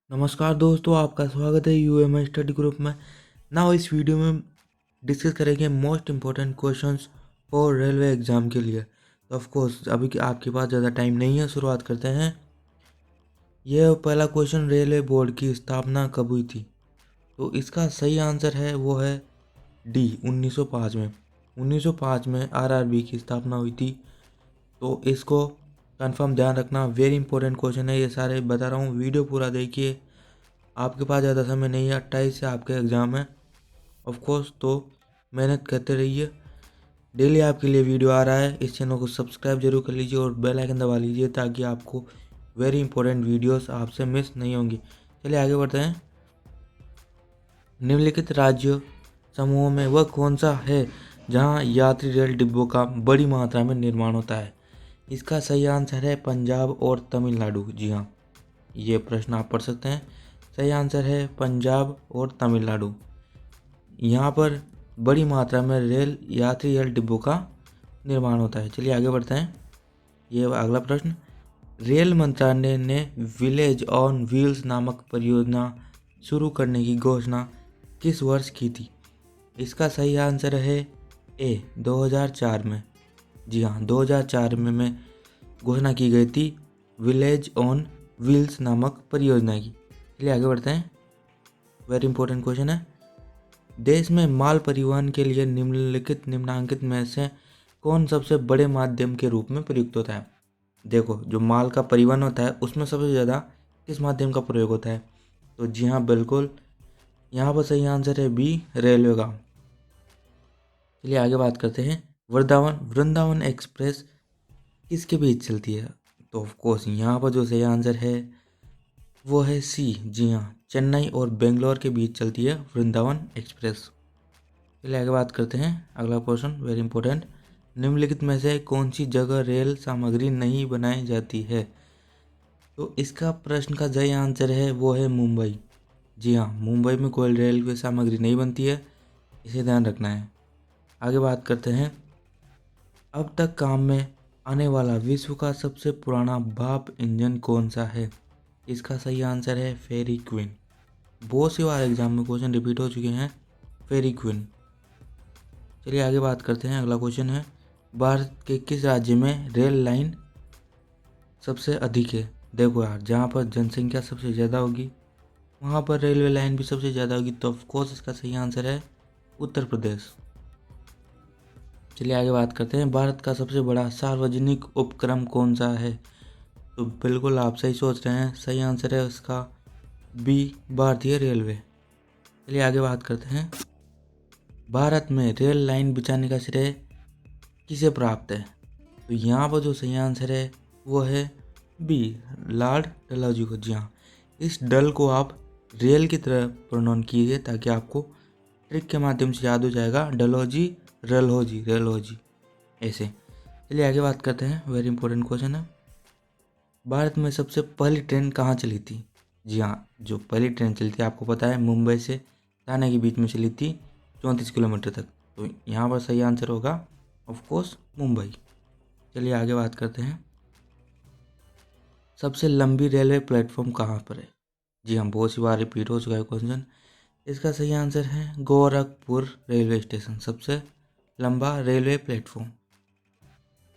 नमस्कार दोस्तों, आपका स्वागत है यूएमआई स्टडी ग्रुप में। नाउ इस वीडियो में डिस्कस करेंगे most important questions for railway exam के लिए। तो ऑफ कोर्स अभी आपके पास ज़्यादा टाइम नहीं है, शुरुआत करते हैं। यह पहला क्वेश्चन, रेलवे बोर्ड की स्थापना कब हुई थी? तो इसका सही आंसर है वो है डी 1905 में। 1905 में आरआरबी की स्थापना हुई थी। तो इसको कंफर्म ध्यान रखना, वेरी इंपॉर्टेंट क्वेश्चन है। ये सारे बता रहा हूँ, वीडियो पूरा देखिए। आपके पास ज़्यादा समय नहीं है, 28 से आपके एग्ज़ाम है ऑफ कोर्स, तो मेहनत करते रहिए। डेली आपके लिए वीडियो आ रहा है, इस चैनल को सब्सक्राइब जरूर कर लीजिए और बेल आइकन दबा लीजिए ताकि आपको वेरी इंपॉर्टेंट वीडियोस आपसे मिस नहीं होंगी। चलिए आगे बढ़ते हैं। निम्नलिखित राज्य समूहों में वह कौन सा है जहां यात्री रेल डिब्बों का बड़ी मात्रा में निर्माण होता है? इसका सही आंसर है पंजाब और तमिलनाडु। जी हाँ, ये प्रश्न आप पढ़ सकते हैं। सही आंसर है पंजाब और तमिलनाडु। यहाँ पर बड़ी मात्रा में यात्री रेल डिब्बों का निर्माण होता है। चलिए आगे बढ़ते हैं। ये अगला प्रश्न, रेल मंत्रालय ने विलेज ऑन व्हील्स नामक परियोजना शुरू करने की घोषणा किस वर्ष की थी? इसका सही आंसर है ए 2004 में। जी हाँ, 2004 में घोषणा की गई थी विलेज ऑन व्हील्स नामक परियोजना की। चलिए आगे बढ़ते हैं। वेरी इंपॉर्टेंट क्वेश्चन है, देश में माल परिवहन के लिए निम्नांकित में से कौन सबसे बड़े माध्यम के रूप में प्रयुक्त होता है? देखो, जो माल का परिवहन होता है उसमें सबसे ज़्यादा किस माध्यम का प्रयोग होता है? तो जी हाँ, बिल्कुल यहाँ पर सही आंसर है बी, रेलवे का। चलिए आगे बात करते हैं। वृंदावन एक्सप्रेस किसके बीच चलती है? तो ऑफ कोर्स यहाँ पर जो सही आंसर है वो है सी। जी हाँ, चेन्नई और बेंगलोर के बीच चलती है वृंदावन एक्सप्रेस। चलिए आगे बात करते हैं। अगला क्वेश्चन वेरी इंपॉर्टेंट, निम्नलिखित में से कौन सी जगह रेल सामग्री नहीं बनाई जाती है? तो इसका प्रश्न का सही आंसर है वो है मुंबई। जी हाँ, मुंबई में कोई रेलवे सामग्री नहीं बनती है, इसे ध्यान रखना है। आगे बात करते हैं। अब तक काम में आने वाला विश्व का सबसे पुराना भाप इंजन कौन सा है? इसका सही आंसर है फेरी क्वीन। बहुत सी बार एग्जाम में क्वेश्चन रिपीट हो चुके हैं, फेरी क्वीन। चलिए आगे बात करते हैं। अगला क्वेश्चन है, भारत के किस राज्य में रेल लाइन सबसे अधिक है? देखो यार, जहाँ पर जनसंख्या सबसे ज़्यादा होगी वहाँ पर रेलवे लाइन भी सबसे ज़्यादा होगी, तो ऑफकोर्स इसका सही आंसर है उत्तर प्रदेश। चलिए आगे बात करते हैं। भारत का सबसे बड़ा सार्वजनिक उपक्रम कौन सा है? तो बिल्कुल आप सही सोच रहे हैं, सही आंसर है उसका बी, भारतीय रेलवे। चलिए आगे बात करते हैं। भारत में रेल लाइन बिछाने का श्रेय किसे प्राप्त है? तो यहाँ पर जो सही आंसर है वो है बी, लॉर्ड डलहौजी को। जी हाँ, इस डल को आप रेल की तरह प्रोनाउंस कीजिए ताकि आपको ट्रिक के माध्यम से याद हो जाएगा, डलहौजी रेलहौजी रेलहौजी ऐसे। चलिए आगे बात करते हैं। वेरी इंपॉर्टेंट क्वेश्चन है, भारत में सबसे पहली ट्रेन कहाँ चली थी? जी हाँ, जो पहली ट्रेन चली थी आपको पता है, मुंबई से ठाणे के बीच में चली थी 34 किलोमीटर तक। तो यहाँ पर सही आंसर होगा ऑफ कोर्स मुंबई। चलिए आगे बात करते हैं। सबसे लंबी रेलवे प्लेटफॉर्म कहाँ पर है? जी हाँ, बहुत सी बार रिपीट हो चुका है क्वेश्चन। इसका सही आंसर है गोरखपुर रेलवे स्टेशन, सबसे लंबा रेलवे प्लेटफॉर्म।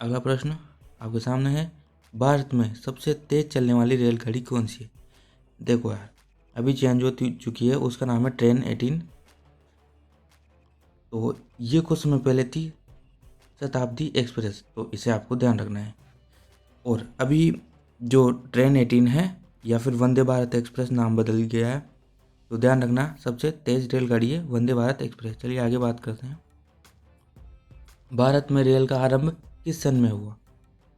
अगला प्रश्न आपके सामने है, भारत में सबसे तेज चलने वाली रेलगाड़ी कौन सी है? देखो यार, अभी चेंज हो चुकी है, उसका नाम है ट्रेन 18। तो ये कुछ समय पहले थी शताब्दी एक्सप्रेस, तो इसे आपको ध्यान रखना है। और अभी जो ट्रेन 18 है या फिर वंदे भारत एक्सप्रेस नाम बदल गया है, तो ध्यान रखना सबसे तेज रेलगाड़ी है वंदे भारत एक्सप्रेस। चलिए आगे बात करते हैं। भारत में रेल का आरंभ किस सन में हुआ?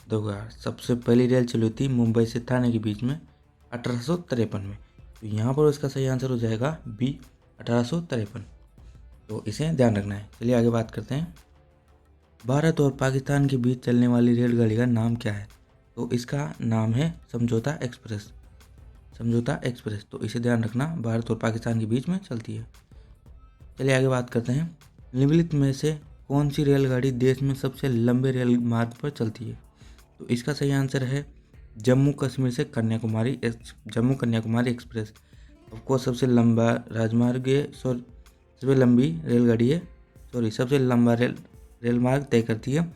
देखो यार, सबसे पहली रेल चली थी मुंबई से ठाणे के बीच में 1853 में। तो यहाँ पर इसका सही आंसर हो जाएगा बी, 1853। तो इसे ध्यान रखना है। चलिए आगे बात करते हैं। भारत और पाकिस्तान के बीच चलने वाली रेलगाड़ी का नाम क्या है? तो इसका नाम है समझौता एक्सप्रेस, समझौता एक्सप्रेस। तो इसे ध्यान रखना, भारत और पाकिस्तान के बीच में चलती है। चलिए आगे बात करते हैं। निम्नलिखित में से कौन सी रेलगाड़ी देश में सबसे लंबे रेल मार्ग पर चलती है? तो इसका सही आंसर है जम्मू कश्मीर से जम्मू कन्याकुमारी एक्सप्रेस ऑफकोर्स सबसे लंबा राजमार्ग है, सबसे लंबी रेलगाड़ी है, सबसे लंबा रेल मार्ग तय करती है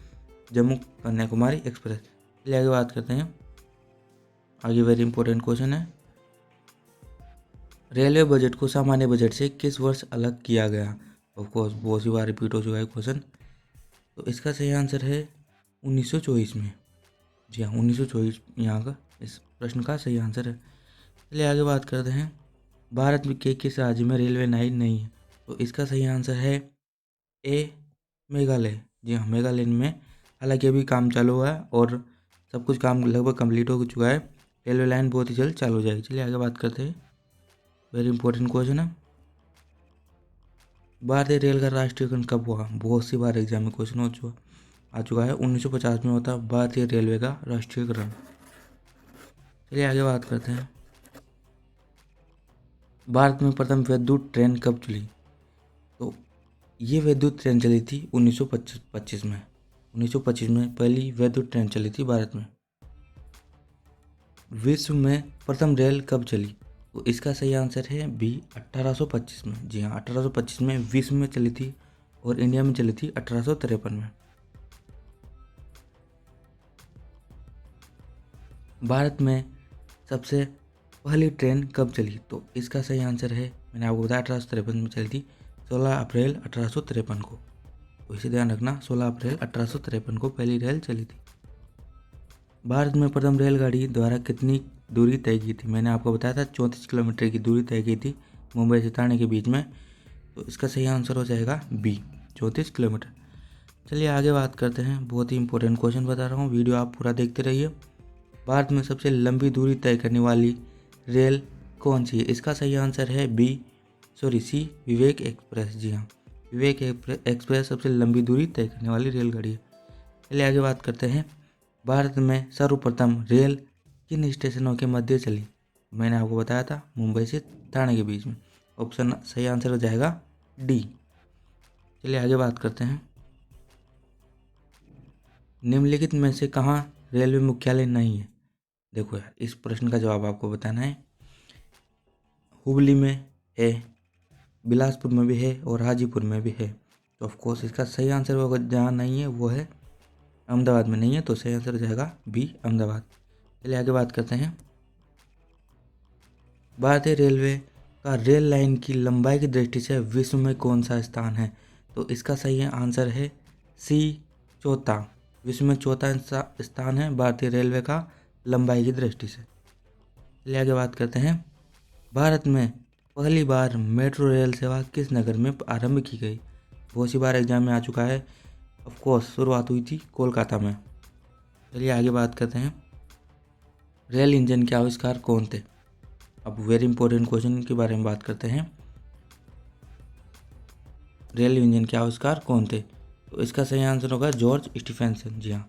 जम्मू कन्याकुमारी एक्सप्रेस। चलिए आगे बात करते हैं। आगे वेरी इंपॉर्टेंट क्वेश्चन है, रेलवे बजट को सामान्य बजट से किस वर्ष अलग किया गया। ऑफकोर्स बहुत सी बार रिपीट हो चुका है क्वेश्चन, तो इसका सही आंसर है 1924 में। जी हाँ, 1924 यहाँ का इस प्रश्न का सही आंसर है। चलिए आगे बात करते हैं, भारत में के किस राज्य में रेलवे लाइन नहीं है। तो इसका सही आंसर है ए, मेघालय। जी हाँ, मेघालय में हालांकि अभी काम चालू हुआ है और सब कुछ काम लगभग कंप्लीट हो चुका है, रेलवे लाइन बहुत ही जल्द चालू हो जाएगी। चलिए आगे बात करते हैं, वेरी इंपॉर्टेंट क्वेश्चन है, भारतीय रेल का राष्ट्रीयकरण कब हुआ। बहुत सी बार एग्जाम में क्वेश्चन आ चुका है, 1950 में होता भारतीय रेलवे का राष्ट्रीयकरण। चलिए आगे बात करते हैं, भारत में प्रथम विद्युत ट्रेन कब चली। तो ये विद्युत ट्रेन चली थी 1925 में। 1925 में पहली विद्युत ट्रेन चली थी भारत में। विश्व में प्रथम रेल कब चली। तो इसका सही आंसर है बी, 1825 में। जी हाँ, 1825 में विश्व में चली थी और इंडिया में चली थी 1853 में। भारत में सबसे पहली ट्रेन कब चली। तो इसका सही आंसर है, मैंने आपको बताया 1853 में चली थी, 16 अप्रैल 1853 को। तो इसे ध्यान रखना, 16 अप्रैल 1853 को पहली रेल चली थी। भारत में प्रथम रेलगाड़ी द्वारा कितनी दूरी तय की थी। मैंने आपको बताया था 34 किलोमीटर की दूरी तय की थी मुंबई से ठाणे के बीच में। तो इसका सही आंसर हो जाएगा बी, 34 किलोमीटर। चलिए आगे बात करते हैं, बहुत ही इंपॉर्टेंट क्वेश्चन बता रहा हूँ, वीडियो आप पूरा देखते रहिए। भारत में सबसे लंबी दूरी तय करने वाली रेल कौन सी है। इसका सही आंसर है सी, विवेक एक्सप्रेस। जी हाँ, विवेक एक्सप्रेस सबसे लंबी दूरी तय करने वाली रेलगाड़ी है। चलिए आगे बात करते हैं, भारत में सर्वप्रथम रेल किन स्टेशनों के मध्य चली। मैंने आपको बताया था मुंबई से ठाणे के बीच में। ऑप्शन सही आंसर हो जाएगा डी। चलिए आगे बात करते हैं, निम्नलिखित में से कहाँ रेलवे मुख्यालय नहीं है। देखो यार, इस प्रश्न का जवाब आपको बताना है। हुबली में है, बिलासपुर में भी है और हाजीपुर में भी है। तो ऑफकोर्स इसका सही आंसर होगा, जहाँ नहीं है वो है अहमदाबाद में नहीं है, तो सही आंसर हो जाएगा बी, अहमदाबाद। चलिए आगे बात करते हैं, भारतीय रेलवे का रेल लाइन की लंबाई की दृष्टि से विश्व में कौन सा स्थान है। तो इसका सही आंसर है सी, चौथा। विश्व में चौथा स्थान है भारतीय रेलवे का लंबाई की दृष्टि से। चलिए आगे बात करते हैं, भारत में पहली बार मेट्रो रेल सेवा किस नगर में आरंभ की गई। बहुत सी बार एग्जाम में आ चुका है, ऑफकोर्स शुरुआत हुई थी कोलकाता में। चलिए आगे बात करते हैं, रेल इंजन के आविष्कार कौन थे। अब वेरी इंपॉर्टेंट क्वेश्चन के बारे में बात करते हैं, रेल इंजन के आविष्कार कौन थे। तो इसका सही आंसर होगा जॉर्ज स्टीफेंसन। जी हाँ,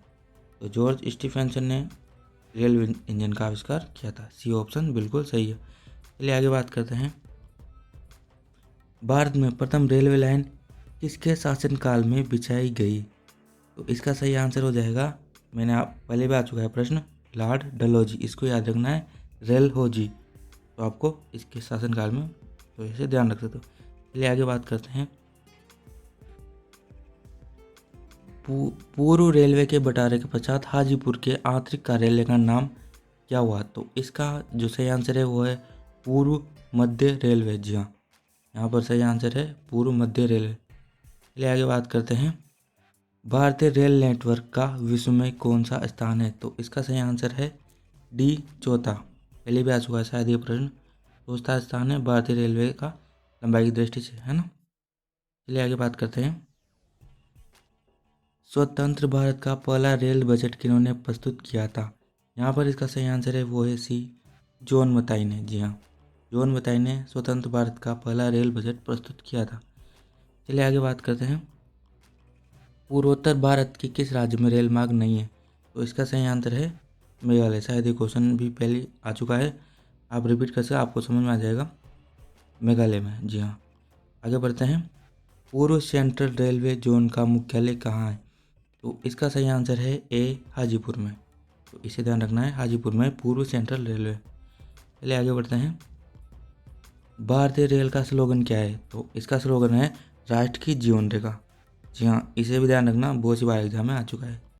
तो जॉर्ज स्टीफेंसन ने रेल इंजन का आविष्कार किया था। सी ऑप्शन बिल्कुल सही है। चलिए आगे बात करते हैं, भारत में प्रथम रेलवे लाइन किसके शासनकाल में बिछाई गई। तो इसका सही आंसर हो जाएगा, मैंने आप पहले भी आ चुका है प्रश्न, लॉर्ड डलहौजी। इसको याद रखना है, रेल होजी। तो आपको इसके शासनकाल में तो इसे ध्यान रख सकते हो। चलिए आगे बात करते हैं, पूर्व रेलवे के बंटारे के पश्चात हाजीपुर के आंतरिक कार्यालय का नाम क्या हुआ। तो इसका जो सही आंसर है वो है पूर्व मध्य रेलवे। जी हाँ, यहाँ पर सही आंसर है पूर्व मध्य रेलवे। चलिए आगे बात करते हैं, भारतीय रेल नेटवर्क का विश्व में कौन सा स्थान है। तो इसका सही आंसर है डी, चौथा। पहले भी आ चुका है शायद ये प्रश्न। चौथा स्थान है भारतीय रेलवे का लंबाई की दृष्टि से, है ना। चलिए आगे बात करते हैं, स्वतंत्र भारत का पहला रेल बजट किन्होंने प्रस्तुत किया था। यहाँ पर इसका सही आंसर है वो है सी, जॉन मथाई ने। जी हाँ, जॉन मथाई ने स्वतंत्र भारत का पहला रेल बजट प्रस्तुत किया था। चलिए आगे बात करते हैं, पूर्वोत्तर भारत के किस राज्य में रेल मार्ग नहीं है। तो इसका सही आंसर है मेघालय। शायद ये क्वेश्चन भी पहले आ चुका है, आप रिपीट कर सकते, आपको समझ में आ जाएगा, मेघालय में। जी हाँ, आगे बढ़ते हैं, पूर्व सेंट्रल रेलवे जोन का मुख्यालय कहाँ है। तो इसका सही आंसर है ए, हाजीपुर में। तो इसे ध्यान रखना है। हाजीपुर में पूर्व सेंट्रल रेलवे। चलिए आगे बढ़ते हैं। भारतीय रेल का स्लोगन क्या है? तो इसका स्लोगन है राष्ट्र की जीवन रेखा। जी हाँ, इसे भी ध्यान रखना, बहुत सी बार एग्जाम में आ चुका है।